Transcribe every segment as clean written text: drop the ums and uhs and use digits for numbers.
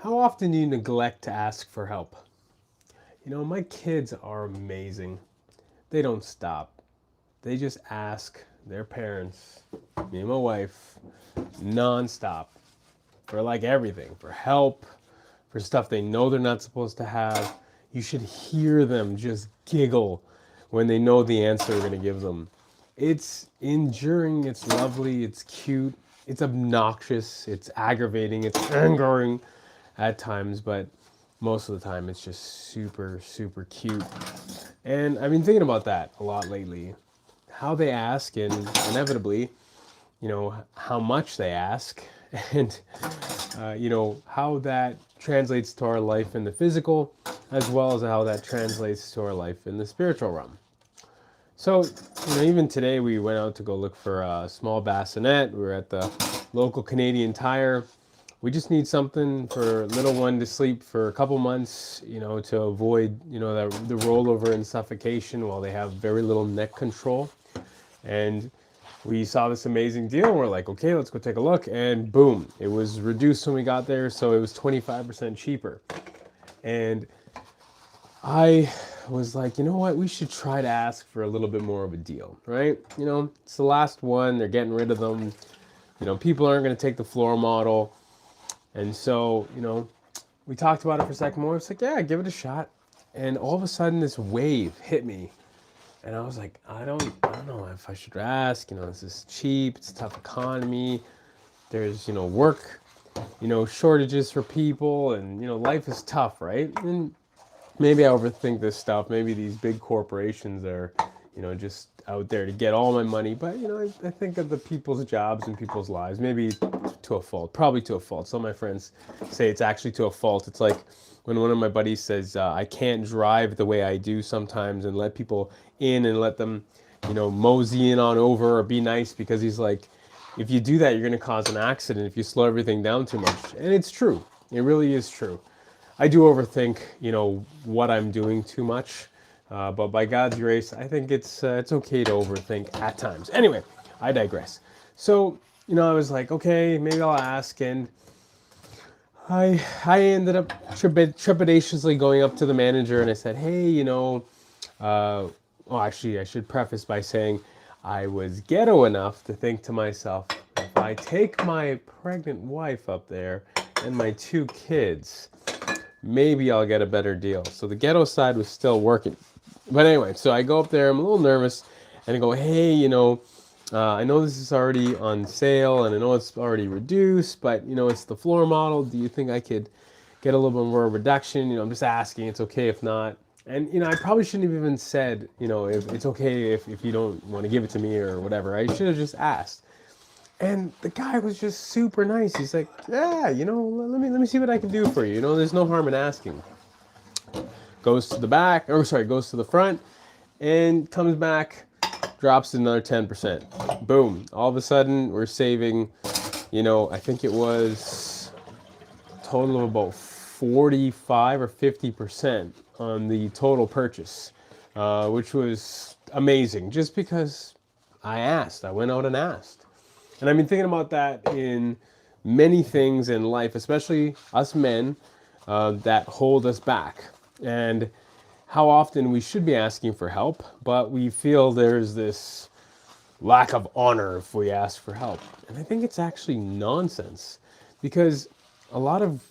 How often do you neglect to ask for help? My kids are amazing. They don't stop. They just ask their parents, me and my wife, nonstop for like everything, for help, for stuff they know they're not supposed to have. You should hear them just giggle when they know the answer we're going to give them. It's enduring, it's lovely, it's cute, it's obnoxious, it's aggravating, it's angering at times, but most of the time it's just super, super cute. And I've been thinking about that a lot lately. How they ask, and inevitably, how much they ask, and, how that translates to our life in the physical, as well as how that translates to our life in the spiritual realm. So, even today we went out to go look for a small bassinet. We were at the local Canadian Tire. We just need something for little one to sleep for a couple months, to avoid, the rollover and suffocation while they have very little neck control. And we saw this amazing deal. We're like, okay, let's go take a look. And boom, it was reduced when we got there. So it was 25% cheaper. And I was like, you know what? We should try to ask for a little bit more of a deal, right? It's the last one. They're getting rid of them. People aren't going to take the floor model. And so, we talked about it for a second more. It's like, yeah, give it a shot. And all of a sudden, this wave hit me. And I was like, I don't know if I should ask. This is cheap. It's a tough economy. There's, work, shortages for people. And, life is tough, right? And maybe I overthink this stuff. Maybe these big corporations are, just out there to get all my money. But, I think of the people's jobs and people's lives, maybe to a fault, probably to a fault. Some of my friends say it's actually to a fault. It's like when one of my buddies says, I can't drive the way I do sometimes and let people in and let them, mosey in on over or be nice, because he's like, if you do that, you're going to cause an accident if you slow everything down too much. And it's true. It really is true. I do overthink, what I'm doing too much. But by God's grace, I think it's okay to overthink at times. Anyway, I digress. So, I was like, okay, maybe I'll ask. And I ended up trepidatiously going up to the manager and I said, hey, well, actually, I should preface by saying I was ghetto enough to think to myself, if I take my pregnant wife up there and my two kids, maybe I'll get a better deal. So the ghetto side was still working. But anyway, so I go up there, I'm a little nervous, and I go, hey, I know this is already on sale, and I know it's already reduced, but, it's the floor model. Do you think I could get a little bit more reduction? I'm just asking. It's okay if not. And, I probably shouldn't have even said, if it's okay if you don't want to give it to me or whatever. I should have just asked. And the guy was just super nice. He's like, yeah, let me see what I can do for you. There's no harm in asking. Goes to the back, goes to the front, and comes back, drops another 10%. Boom. All of a sudden, we're saving, I think it was a total of about 45 or 50% on the total purchase, which was amazing just because I asked. I went out and asked. And I've been thinking about that in many things in life, especially us men, that hold us back. And how often we should be asking for help, but we feel there's this lack of honor if we ask for help. And I think it's actually nonsense, because a lot of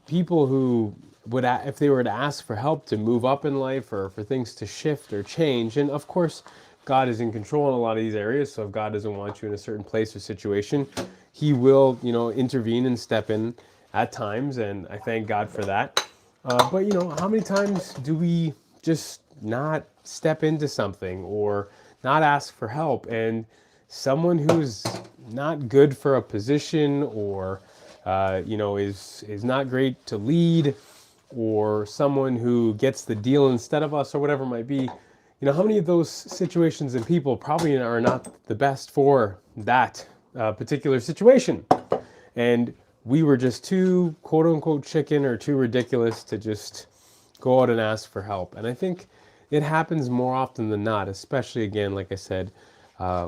people who would, if they were to ask for help to move up in life or for things to shift or change, and of course, God is in control in a lot of these areas, so if God doesn't want you in a certain place or situation, He will, intervene and step in at times, and I thank God for that. But, how many times do we just not step into something or not ask for help, and someone who's not good for a position or, is not great to lead, or someone who gets the deal instead of us or whatever it might be, how many of those situations and people probably are not the best for that particular situation? And we were just too, quote unquote, chicken or too ridiculous to just go out and ask for help. And I think it happens more often than not, especially, again, like I said,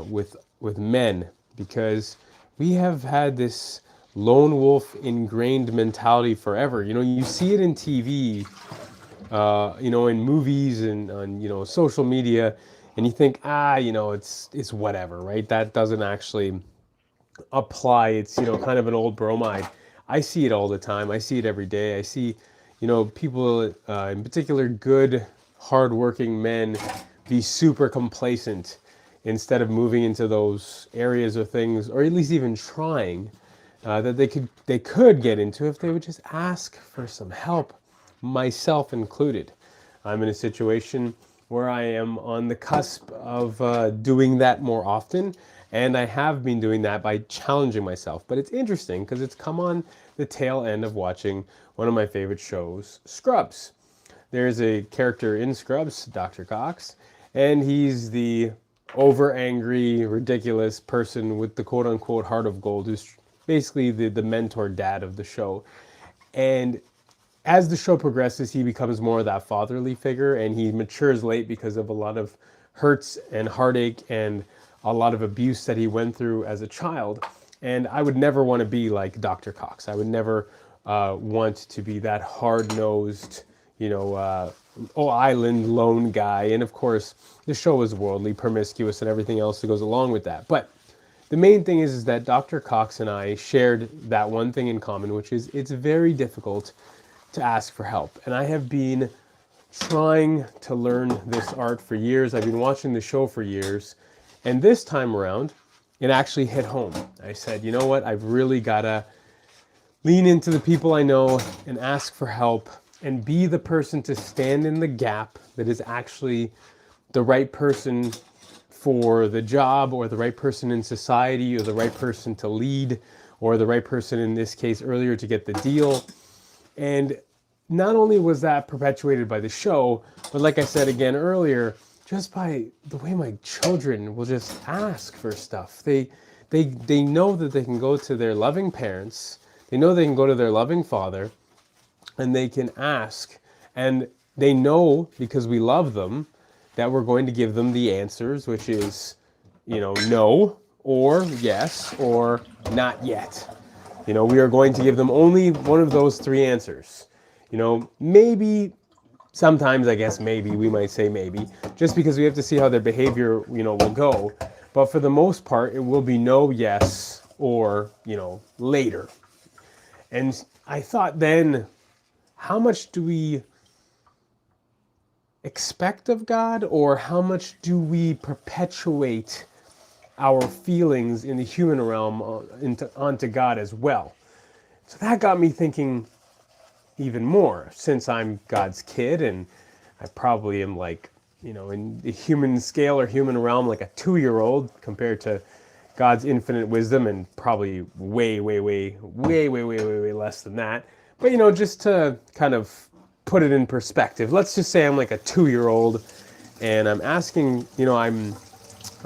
with men, because we have had this lone wolf ingrained mentality forever. You see it in TV, in movies and on, social media, and you think, it's whatever, right? That doesn't actually apply. It's, kind of an old bromide. I see it all the time. I see it every day. I see, people, in particular, good, hardworking men be super complacent instead of moving into those areas or things, or at least even trying, that they could get into if they would just ask for some help, myself included. I'm in a situation where I am on the cusp of doing that more often, and I have been doing that by challenging myself. But it's interesting because it's come on the tail end of watching one of my favorite shows, Scrubs. There's a character in Scrubs, Dr. Cox, and he's the over angry, ridiculous person with the quote unquote heart of gold, who's basically the mentor dad of the show. And as the show progresses, he becomes more of that fatherly figure, and he matures late because of a lot of hurts and heartache and a lot of abuse that he went through as a child. And I would never want to be like Dr. Cox. I would never want to be that hard-nosed, island lone guy. And of course, the show is worldly, promiscuous, and everything else that goes along with that. But the main thing is that Dr. Cox and I shared that one thing in common, which is it's very difficult to ask for help. And I have been trying to learn this art for years. I've been watching the show for years. And this time around, it actually hit home. I said, you know what? I've really got to lean into the people I know and ask for help and be the person to stand in the gap that is actually the right person for the job, or the right person in society, or the right person to lead, or the right person in this case earlier to get the deal. And not only was that perpetuated by the show, but like I said again earlier, just by the way my children will just ask for stuff. They know that they can go to their loving parents, they know they can go to their loving father, and they can ask. And they know, because we love them, that we're going to give them the answers, which is, no, or yes, or not yet. We are going to give them only one of those three answers. Maybe, sometimes I guess maybe, we might say maybe, just because we have to see how their behavior, will go. But for the most part, it will be no, yes, or, later. And I thought then, how much do we expect of God, or how much do we perpetuate our feelings in the human realm onto God as well? So that got me thinking even more, since I'm God's kid, and I probably am like, in the human scale or human realm, like a 2-year-old compared to God's infinite wisdom, and probably way less than that. But, just to kind of put it in perspective, let's just say I'm like a 2-year-old, and I'm asking, I'm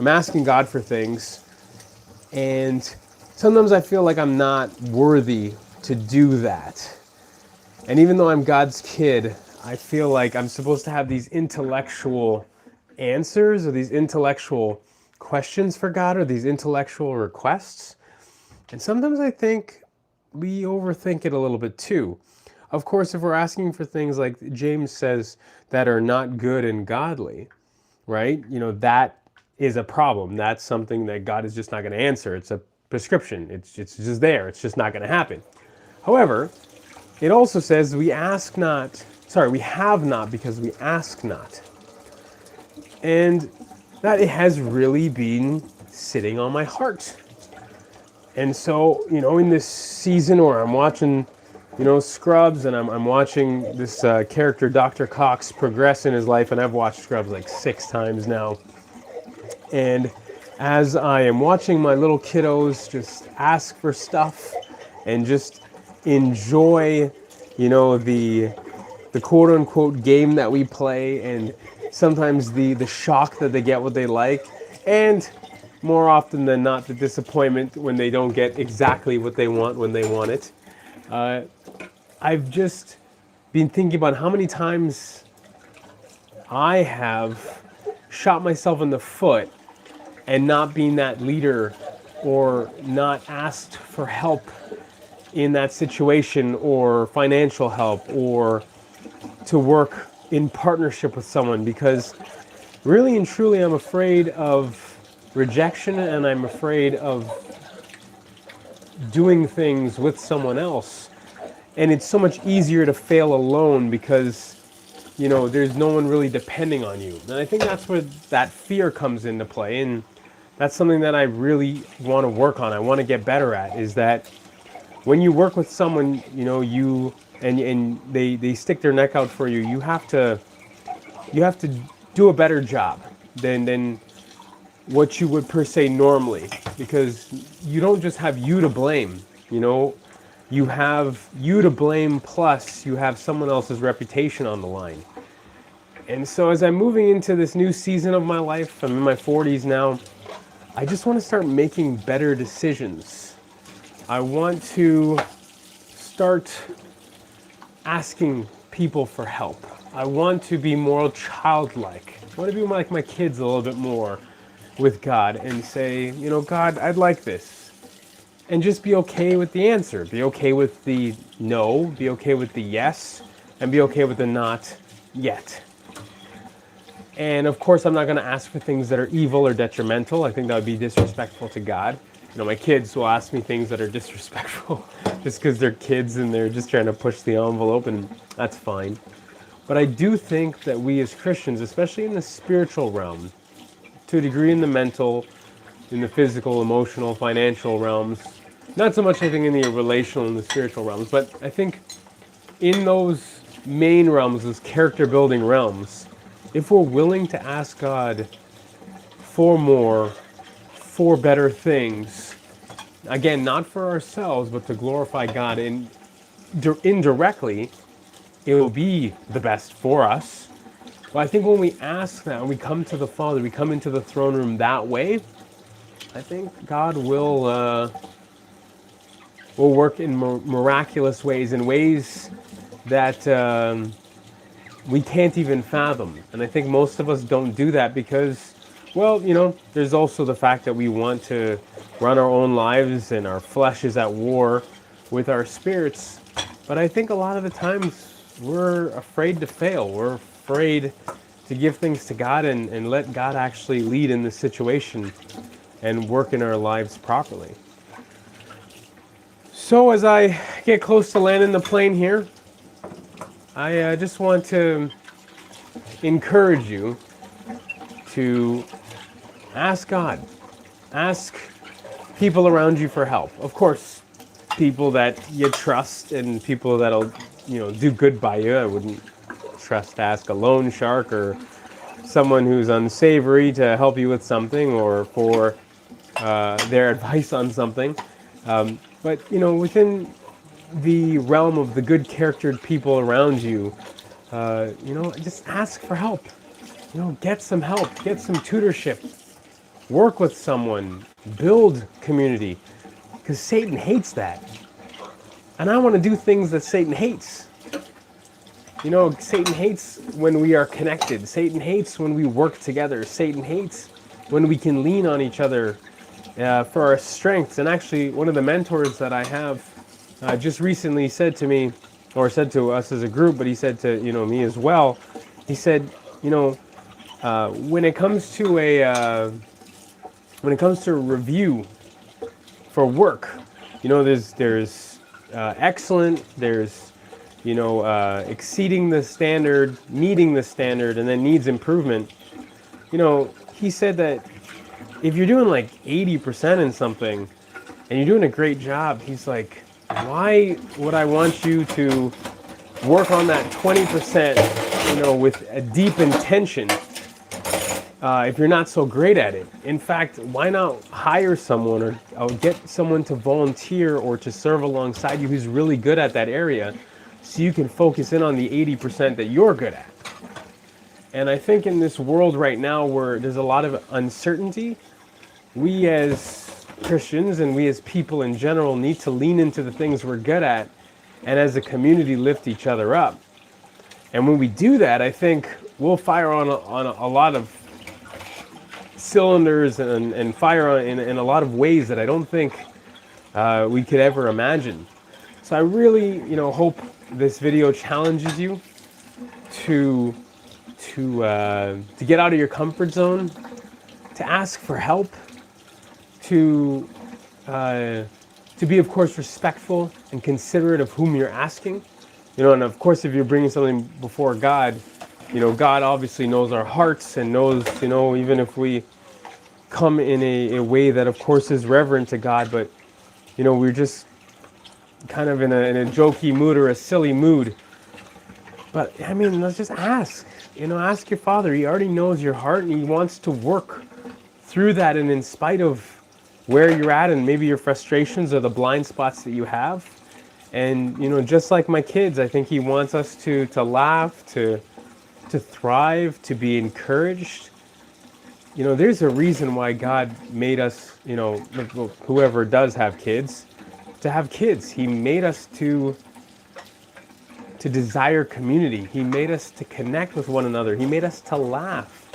asking God for things, and sometimes I feel like I'm not worthy to do that. And even though I'm God's kid, I feel like I'm supposed to have these intellectual answers, or these intellectual questions for God, or these intellectual requests. And sometimes I think we overthink it a little bit too. Of course, if we're asking for things like James says that are not good and godly, right? That is a problem. That's something that God is just not going to answer. It's a prescription. It's just there. It's just not going to happen. However, it also says we have not because we ask not. And that it has really been sitting on my heart. And so, in this season where I'm watching, Scrubs, and I'm watching this character, Dr. Cox, progress in his life, and I've watched Scrubs like 6 times now. And as I am watching my little kiddos just ask for stuff and just enjoy, the quote-unquote game that we play, and sometimes the shock that they get what they like, and more often than not, the disappointment when they don't get exactly what they want when they want it. I've just been thinking about how many times I have shot myself in the foot and not being that leader, or not asked for help in that situation, or financial help, or to work in partnership with someone, because really and truly I'm afraid of rejection, and I'm afraid of doing things with someone else. And it's so much easier to fail alone because, there's no one really depending on you. And I think that's where that fear comes into play. And that's something that I really want to work on. I want to get better at, is that when you work with someone, and they stick their neck out for you, you have to do a better job than what you would per se normally, because you don't just have you to blame. You have you to blame, plus you have someone else's reputation on the line. And so as I'm moving into this new season of my life, I'm in my 40s now, I just want to start making better decisions. I want to start asking people for help. I want to be more childlike. I want to be like my kids a little bit more with God, and say, God, I'd like this. And just be okay with the answer. Be okay with the no, be okay with the yes, and be okay with the not yet. And of course, I'm not going to ask for things that are evil or detrimental. I think that would be disrespectful to God. My kids will ask me things that are disrespectful just because they're kids and they're just trying to push the envelope, and that's fine. But I do think that we as Christians, especially in the spiritual realm, to a degree in the mental, in the physical, emotional, financial realms, not so much I think in the relational and the spiritual realms, but I think in those main realms, those character building realms, if we're willing to ask God for more, for better things, again, not for ourselves, but to glorify God, and indirectly, it will be the best for us. Well, I think when we ask that, and we come to the Father, we come into the throne room that way, I think God will work in miraculous ways, in ways that we can't even fathom. And I think most of us don't do that because, well, there's also the fact that we want to run our own lives, and our flesh is at war with our spirits. But I think a lot of the times we're afraid to fail. We're afraid to give things to God, and let God actually lead in the situation and work in our lives properly. So as I get close to landing the plane here, I just want to encourage you to ask God. Ask people around you for help. Of course, people that you trust and people that'll, do good by you. I wouldn't trust to ask a loan shark or someone who's unsavory to help you with something, or for their advice on something. But, within the realm of the good charactered people around you, just ask for help. Get some help, get some tutorship, work with someone, build community, because Satan hates that. And I want to do things that Satan hates. Satan hates when we are connected. Satan hates when we work together. Satan hates when we can lean on each other for our strengths. And actually, one of the mentors that I have just recently said to me, or said to us as a group, but he said to me as well. He said, when it comes to a review for work, there's excellent, there's exceeding the standard, meeting the standard, and then needs improvement. He said that if you're doing like 80% in something and you're doing a great job, he's like, why would I want you to work on that 20%, with a deep intention if you're not so great at it? In fact, why not hire someone or get someone to volunteer or to serve alongside you who's really good at that area, so you can focus in on the 80% that you're good at. And I think in this world right now where there's a lot of uncertainty, we as Christians and we as people in general need to lean into the things we're good at, and as a community lift each other up. And when we do that, I think we'll fire on a lot of cylinders and fire in a lot of ways that I don't think we could ever imagine. So I really, hope this video challenges you to get out of your comfort zone, to ask for help, to be, of course, respectful and considerate of whom you're asking. And of course, if you're bringing something before God, God obviously knows our hearts and knows, even if we come in a way that, of course, is reverent to God, but, we're just kind of in a jokey mood or a silly mood. But, I mean, let's just ask. Ask your Father. He already knows your heart, and He wants to work through that, and in spite of where you're at and maybe your frustrations or the blind spots that you have. And, just like my kids, I think He wants us to laugh, to thrive, to be encouraged. There's a reason why God made us, whoever does have kids, to have kids. He made us to desire community. He made us to connect with one another. He made us to laugh.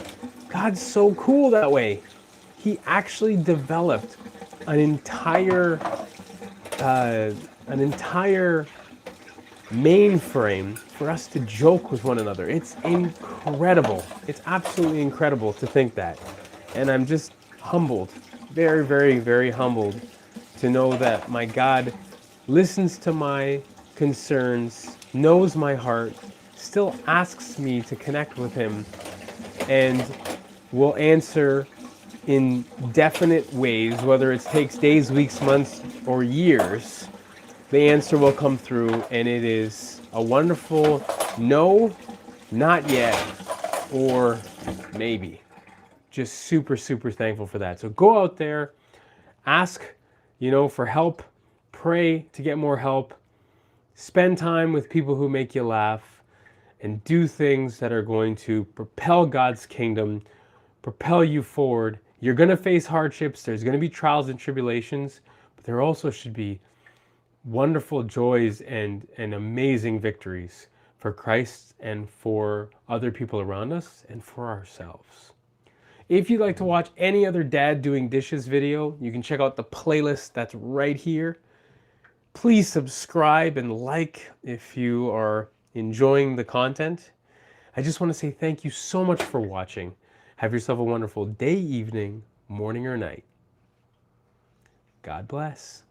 God's so cool that way. He actually developed an entire mainframe for us to joke with one another. It's incredible. It's absolutely incredible to think that. And I'm just humbled, very, very, very humbled to know that my God listens to my concerns, knows my heart, still asks me to connect with Him, and will answer in definite ways, whether it takes days, weeks, months, or years. The answer will come through, and it is a wonderful no, not yet, or maybe. Just super, super thankful for that. So go out there, ask, for help, pray to get more help, spend time with people who make you laugh, and do things that are going to propel God's kingdom, propel you forward. You're going to face hardships. There's going to be trials and tribulations, but there also should be wonderful joys and amazing victories for Christ and for other people around us and for ourselves. If you'd like to watch any other dad doing dishes video, you can check out the playlist that's right here. Please subscribe and like if you are enjoying the content. I just want to say thank you so much for watching. Have yourself a wonderful day, evening, morning, or night. God bless.